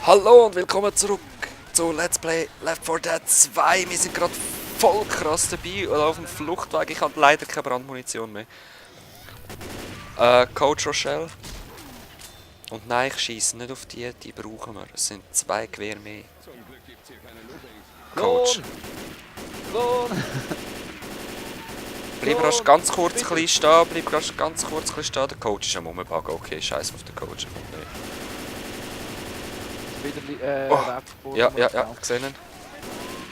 Hallo und willkommen zurück zu Let's Play Left 4 Dead 2. Wir sind gerade voll krass dabei oder auf dem Fluchtweg. Ich habe leider keine Brandmunition mehr. Coach Rochelle. Und nein, ich schieße nicht auf die brauchen wir. Es sind 2 Gewehre mehr. Coach. Lohn! Bleib rasch ganz kurz ein bisschen stehen. Bleib rasch ganz kurz ein bisschen stehen. Der Coach ist am Rumbuggen. Okay, scheiß auf den Coach. Okay. Oh. Ja, ich sehe ihn.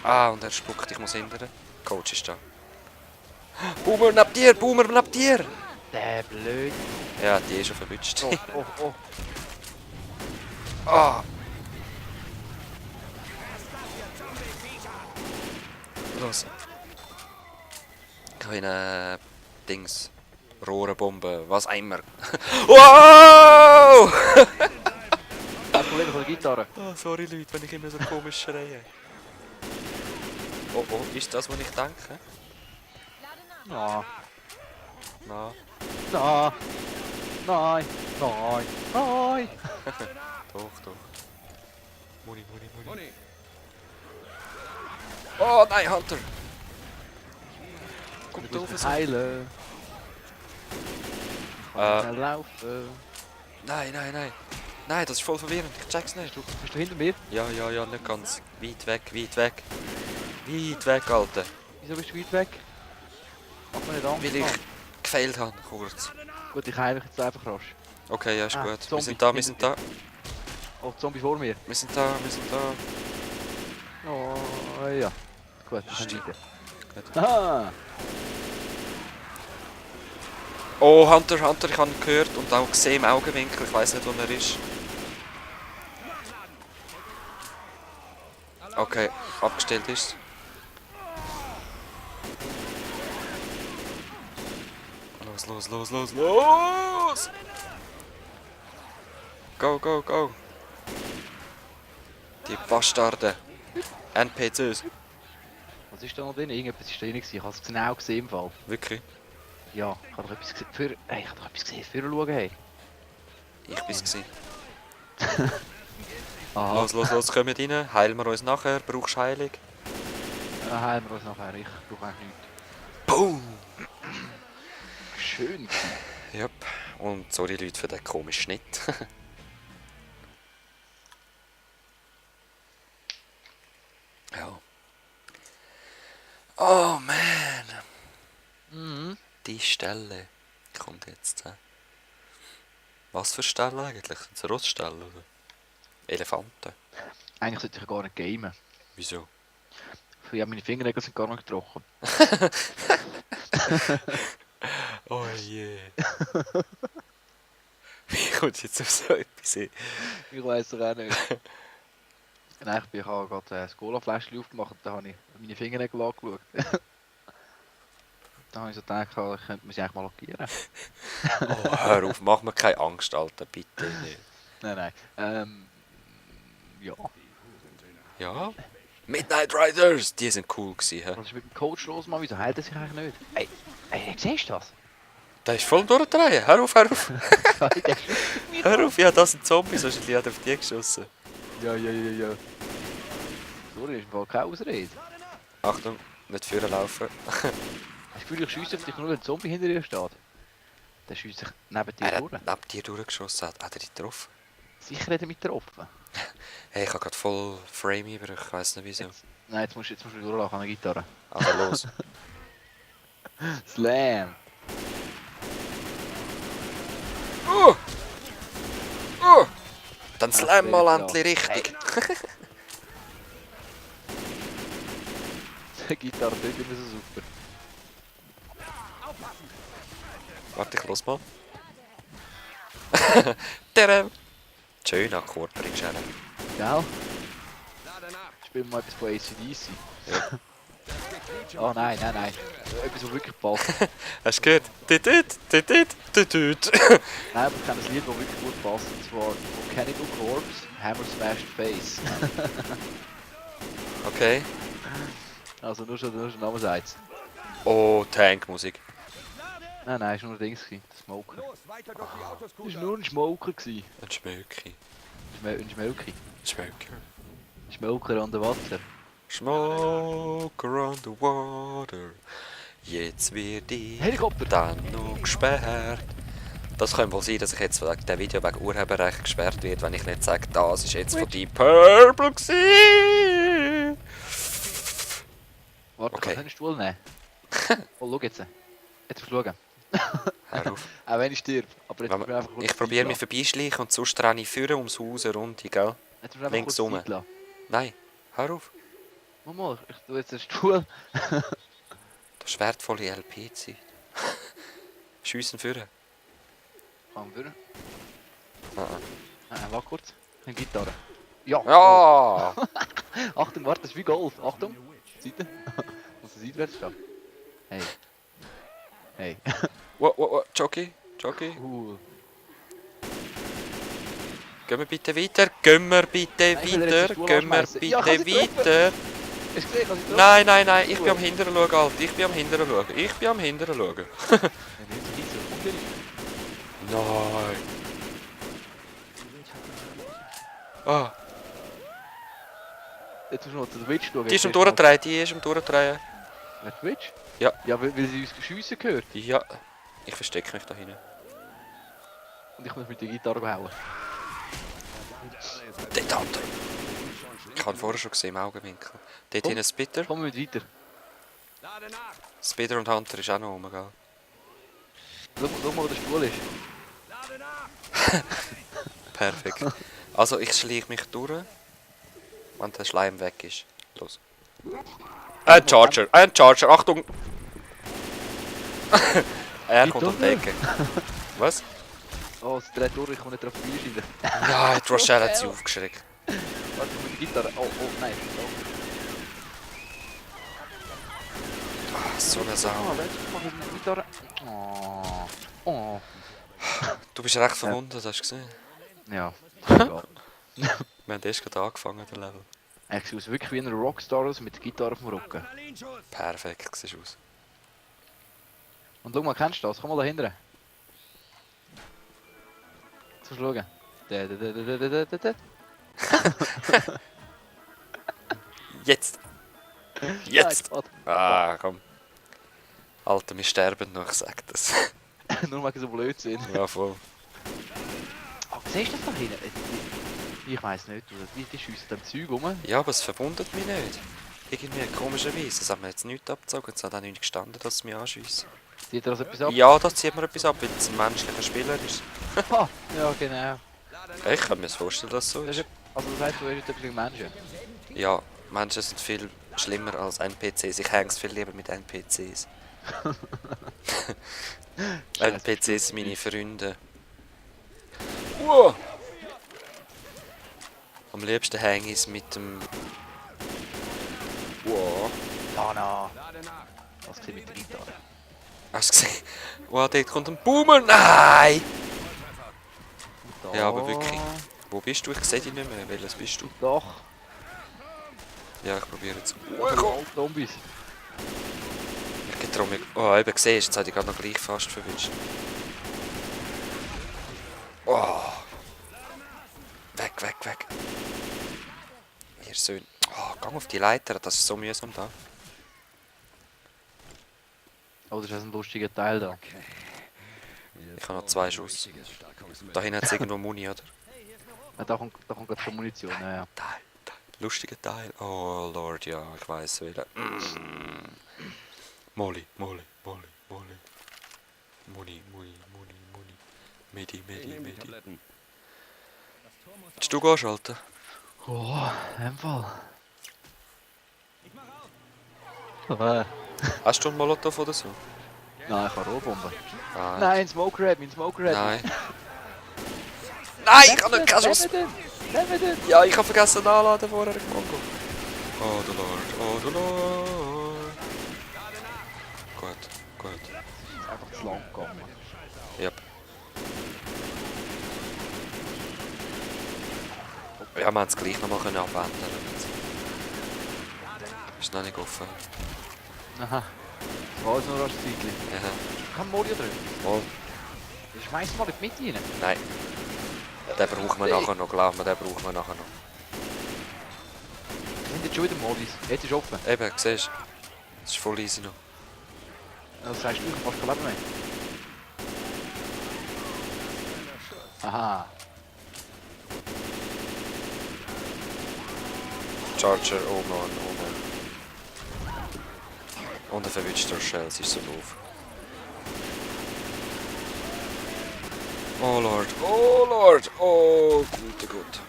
Ah, und er spuckt, ich muss hindern. Coach ist da. Boomer neben dir, Boomer neben dir! Der blöd. Ja, die ist schon verwünscht. Oh. Ah! Los. Ich habe eine Dings. Rohrenbombe, was auch immer. Wow! Kein Problem von der Gitarre. Oh, sorry Leute, wenn ich immer so komisch schreie. Oh, ist das, was ich denke? Na. Na. Na. Nein. Doch. Muni. Oh nein, Hunter! Kommt auf so. Heilen. Schnell laufen. Nein. Nein, das ist voll verwirrend. Ich check's nicht. Bist du hinter mir? Ja, nicht ganz. Weit weg. Weit weg, Alter. Wieso bist du weit weg? Mach mir nicht Angst. Weil ich gefailt habe, kurz. Gut, ich heile mich jetzt einfach rasch. Okay, ja, ist gut. Wir Zombie. sind da. Oh, Zombie vor mir. Wir sind da. Oh, ja. Gut, wir sind weiter. Gut. Aha! Oh, Hunter, ich habe ihn gehört und auch gesehen im Augenwinkel. Ich weiß nicht, wo er ist. Okay, abgestellt ist. Los! Go! Die Bastarde. NPCs. Was ist da noch drin? Irgendetwas ist drin gewesen. Ich habe es genau gesehen im Fall. Wirklich? Ja, ich habe doch etwas gesehen. Ich habe doch etwas gesehen. Für schauen, hey. Ich bin's gewesen. Aha. Los, kommen rein. Heilen wir uns nachher. Brauchst du Heilung? Ja, heilen wir uns nachher. Ich brauche eigentlich nichts. Boom! Schön. Yep. Und sorry Leute für den komischen Schnitt. Ja. Oh man! Mhm. Die Stelle kommt jetzt. Was für Stelle eigentlich? Sind es Roststelle oder? Elefanten? Eigentlich sollte ich gar nicht gamen. Wieso? Ja, meine Fingernägel sind gar nicht getroffen. Oh je. Wie kommt jetzt auf so etwas hin? Ich weiß doch auch nicht. Nein, ich habe gerade ein Cola-Fläschchen aufgemacht und da habe ich meine Fingernägel angeschaut. Da habe ich so gedacht, ich könnte mich eigentlich mal lackieren. Oh, hör auf, mach mir keine Angst, Alter, bitte nicht. Nein. Ja. Ja? Midnight Riders, die sind cool gewesen, hä? Was ist mit dem Coach los, Mann? Wieso heilt er sich eigentlich nicht? Ey, siehst du das? Der ist voll durchdrehen, hör auf! Der schießt mich Hör auf, ja, das sind Zombies, wahrscheinlich hat er auf die geschossen. Ja. Sorry, ist im Fall keine Ausrede. Achtung, nicht vorne laufen. Hast du das Gefühl, ich schiesse auf dich nur, wenn ein Zombie hinter dir steht? Der schiesst sich neben dir Er durch. hat neben dir durchgeschossen, hat er dich getroffen? Sicher hat er mich getroffen. Hey, ich habe gerade voll Frame über, ich weiss nicht wieso. Nein, jetzt musst du durchlachen an der Gitarre. Also los. Slam! Dann slam mal endlich richtig. Die Gitarre tut immer so super. Warte, ich los mal. Tada! Schöner Akkord bringst du her. Gell? Spielen wir mal etwas von ACDC. Ja. Oh nein. Etwas, was wirklich passt. Hast du gehört? Tütüt. Nein, aber ich kenne ein Lied, das wirklich gut passt. Und zwar Cannibal Corpse, Hammer Smashed Face. Okay. Also nur schon der Name sagt. Oh, Tankmusik. Nein, es war nur ein Ding, der Smoker. Das war nur ein Smoker. Ein Schmöki. Schmelki. Smoker. Schmelker an der Wasser. Smoker on the water. Jetzt wird die Helikopter! dann noch gesperrt. Das kann wohl sein, dass ich jetzt wegen dem Video wegen Urheberrecht gesperrt wird, wenn ich nicht sage, das ist jetzt von Deep Purple gewesen. Warte, Okay. kann ich einen Stuhl nehmen? Oh, schau jetzt. Jetzt schauen. Hör auf. Auch wenn ich stirb. Aber jetzt Wenn musst du mir einfach kurz Ich probiere mich Zeit vorbeischleichen und sonst renne ich vorne ums Haus rund, gell? lassen. Jetzt musst du mir einfach links kurz rum. Zeit lassen. Nein, hör auf. Mama, ich tue jetzt einen Stuhl. Das ist wertvolle LP-Zeit. Schiessen vorne. Komm, durch. Ah, Warte kurz. Eine Gitarre. Ja! ah. Ja! Achtung, warte, das ist wie Golf. Achtung. Seite. Muss er seitwärts stehen. Hey. Hey. Jockey. Cool. Gehen wir bitte weiter. Gehen wir bitte Nein, ich will jetzt den weiter. Stuhl Gehen wir anschmeißen. Ja, bitte ich kann weiter. Hast du gesehen, was ich Nein. Ich bin am Hinteren schauen, Alter. Ich bin am Hinteren schauen. Nein. Ah, Jetzt musst du noch zu der Witch schauen. die ist am Durchdrehen. Wer die Witch? Ja. Ja, weil sie uns schiessen gehört. Ja. Ich verstecke mich da hinten. Und ich muss mit der Gitarre hauen. Dort Hunter. Ich habe ihn vorher schon gesehen im Augenwinkel. Dort Komm. hinten Spitter. Kommen wir weiter. Spitter und Hunter ist auch noch oben, gell? Schau mal, wo der Stuhl ist. Perfekt. Also ich schleiche mich durch, wenn der Schleim weg ist. Los. Ein Charger, Achtung! Er kommt um die Ecke. Was? Oh, es dreht durch, ich komme nicht drauf vorbeischneiden. Nein, die Rochelle hat sie aufgeschreckt. Warte, ich muss die Gitarre. Oh, nein. Ah, so eine Sau. Oh, weißt du, ich mache die Gitarre. Oh. Du bist recht verwundert, hast du gesehen? Ja, egal. Wir haben erst gerade angefangen, den Level. Er sieht aus wirklich wie ein Rockstar aus mit der Gitarre auf dem Rücken. Perfekt siehst du aus. Und schau mal, kennst du das? Komm mal da hinten. Jetzt musst du schauen. Jetzt! Jetzt! Nein, Ah, komm. Alter, wir sterben noch, ich sag das. warte. Nur wegen so Blödsinn. Ja, voll. Oh, siehst du das da hinten? Ich weiss nicht, die schiessen dem Zeug rum. Ja, aber es verwundert mich nicht. Irgendwie komischerweise. Das haben wir jetzt nicht abgezogen. Es hat auch nicht gestanden, dass es mich anschiessen. Zieht er das etwas ab? Ja, da zieht man etwas ab, weil es ein menschlicher Spieler ist. Ah, ja, genau. Ich kann mir vorstellen, dass es so Das ist. ist, also das heisst, du bist etwas gegen Menschen. Ja, Menschen sind viel schlimmer als NPCs. Ich hänge es viel lieber mit NPCs. NPCs sind meine Freunde. Wow. Am liebsten hänge ich es mit dem... Wow. Lana! Was gesehen mit der Gitarre? Hast du gesehen? Wow, dort kommt ein Boomer! Nein! Da. Ja, aber wirklich. Wo bist du? Ich sehe dich nicht mehr. Welches bist du? Doch. Ja, ich probiere jetzt. Zombies. Ich getraue mich. Oh, eben gesehen, jetzt habe ich gerade noch gleich fast verwünscht. Oh! Weg! Ihr Söhne. Oh, gang auf die Leiter, das ist so mühsam da. Oh, das ist ein lustiger Teil da. Ich habe noch 2 Schuss. Da hinten hat es irgendwo Muni, oder? Ja, da kommt gerade schon Munition. Ja. Teil. Lustiger Teil. Oh Lord, ja, ich weiß wieder. Molly. Muni. Medi. Willst du anschalten? Oh, im Fall. Nein, Hast du einen Molotow oder so? ich habe Rohrbomben. Ah, Nein, Smoke Red. Nein. Nein, ich kann nicht keinen Schuss. Nehmen wir den! Ja, ich habe vergessen nachladen vorher im Mongo. Oh du Lord. Gut. Ist einfach zu lang gegangen. Yep. Ja, wir haben es gleich nochmal abwenden. Ist noch nicht offen. Aha. Das war jetzt nur ein Zeitchen. Ja. Kann Modio drin? Oh, Schmeiß mal in die Mitte rein. nein. Den brauchen wir nachher noch, glaub mir, den brauchen wir nachher noch. Sind jetzt schon wieder Modis. Jetzt ist offen. Eben, siehst du? Das ist voll easy noch. Das sagst du, ich mach kein Leben mehr. Aha. Charger, oh Mann, oh Mann. Und er verwünscht durch Shells, ist so doof. Oh Lord, oh Lord, oh gut.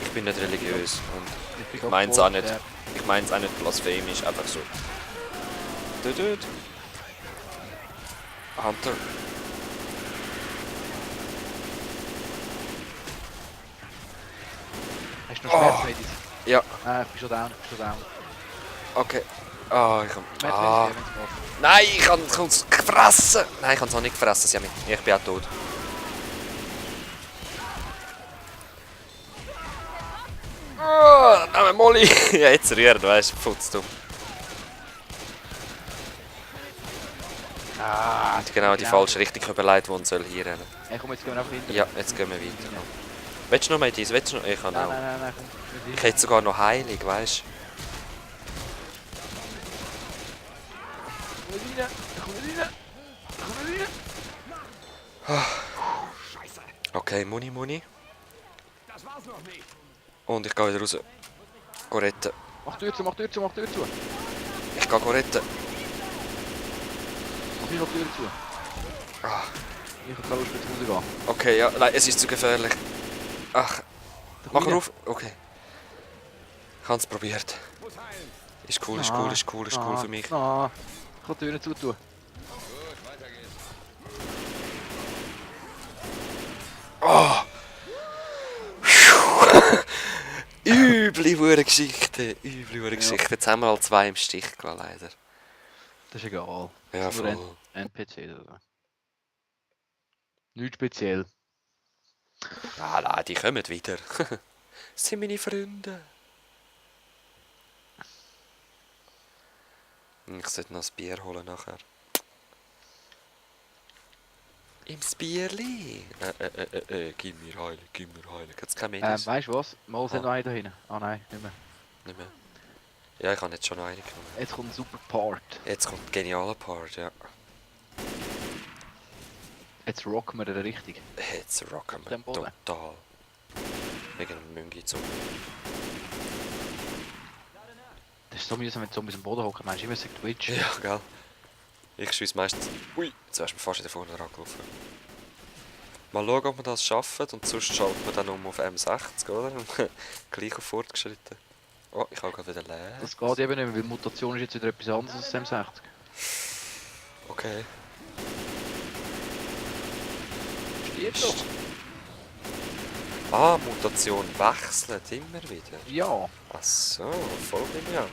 Ich bin nicht religiös und ich mein's auch nicht. Ich mein's auch nicht blasphemisch, einfach so. Dude. Hunter. Hast du noch Schmerzmedis? Ja, Ich bin schon down, okay. Ah, ich kann. Ah. Schmerzmedis, wenn's geht. Nein, ich kann es gefressen! Nein, ich kann es auch nicht gefressen, Sammy. Ich bin auch tot. Oh, Molly! Ja, jetzt rühren, weißt du, futzdumm. Ah, Genau die falsche Richtung überlegt, wo man soll hier rennen. Hey, komm, jetzt gehen wir einfach hinter. Ja, jetzt gehen wir weiter. Willst du noch mal dies? Willst du noch? Ich kann auch. Nein, komm. Ich hätte sogar noch heilig, weißt Komm rein. du? Okay, Muni. Und ich gehe wieder raus. Go retten. Mach Tür zu. Ich gehe retten. Mach ich noch die Tür zu. Ah. Ich kann keine Lust mehr zu Hause gehen. Okay, ja, nein, es ist zu gefährlich. Ach, mach rein. auf. Okay. Ich habe es probiert. Ist cool für mich. Ich kann die Türen zutun. Oh! Üble Geschichte. Jetzt haben wir halt 2 im Stich gelassen, leider. Das ist egal. Ja, Das ist nur voll. NPC oder so. Nichts speziell. Ah, nein, die kommen wieder. Das sind meine Freunde. Ich sollte noch ein Bier holen nachher. Im Bierli. Gib mir heilig. Hat's kein Medis? Weißt du was? Mal sind noch einen da hinten. Ah nein, nicht mehr. Nicht mehr. Ja, ich habe jetzt schon noch eine genommen. Jetzt kommt ein super Part. Jetzt kommt ein genialer Part, ja. Jetzt rocken wir den richtig. Jetzt rocken wir Den Boden. total. Wegen dem Müngi-Zombie. Das ist so mühsam, wenn Zombies am Boden hocken. Meinst du, immer sagt Twitch? Ja, gell. Ich schieße meistens... Ui, jetzt wärst du mir fast wieder vorne rangelaufen. Mal schauen, ob wir das schaffen und sonst schalten wir dann um auf M60, oder? Gleich auf fortgeschritten. Oh, ich habe gerade wieder leer. Das geht eben nicht mehr, weil Mutation ist jetzt wieder etwas anderes als M60. Okay. Steht doch. Ah, Mutation wechselt immer wieder. Ja. Ach so, voll genial.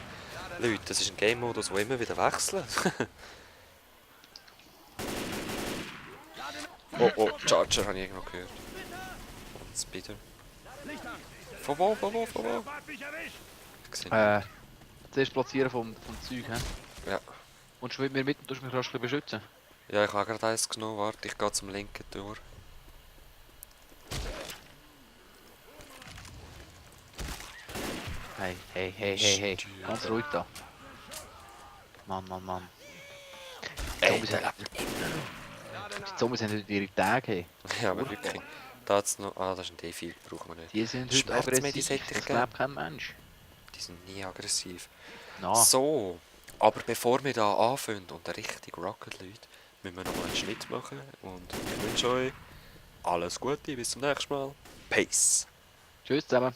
Leute, das ist ein Game-Modus, der immer wieder wechselt. Oh, Charger habe ich irgendwo gehört. Und Speeder. Von wo? Ich sehe nicht. Zuerst platzieren vom Zeug, hä? Ja. Und du mit mir mit und tust mich rasch ein bisschen beschützen. Ja, ich habe gerade eins genommen. Warte, ich gehe zum linken Tor. Hey. Ganz ruhig da. Mann. Ey, Die Zombies haben heute ihre Tage. Hey. ja, aber wirklich. Da hat's noch... Ah, das ist ein D4, brauchen wir nicht. Die sind heute Schmerzmedis aggressiv. hätte ich Das gern. glaubt kein Mensch. Die sind nie aggressiv. Na, So, aber bevor wir da anfangen und richtig rocken, Leute, müssen wir noch mal einen Schnitt machen. Und ich wünsche euch alles Gute, bis zum nächsten Mal. Peace. tschüss zusammen.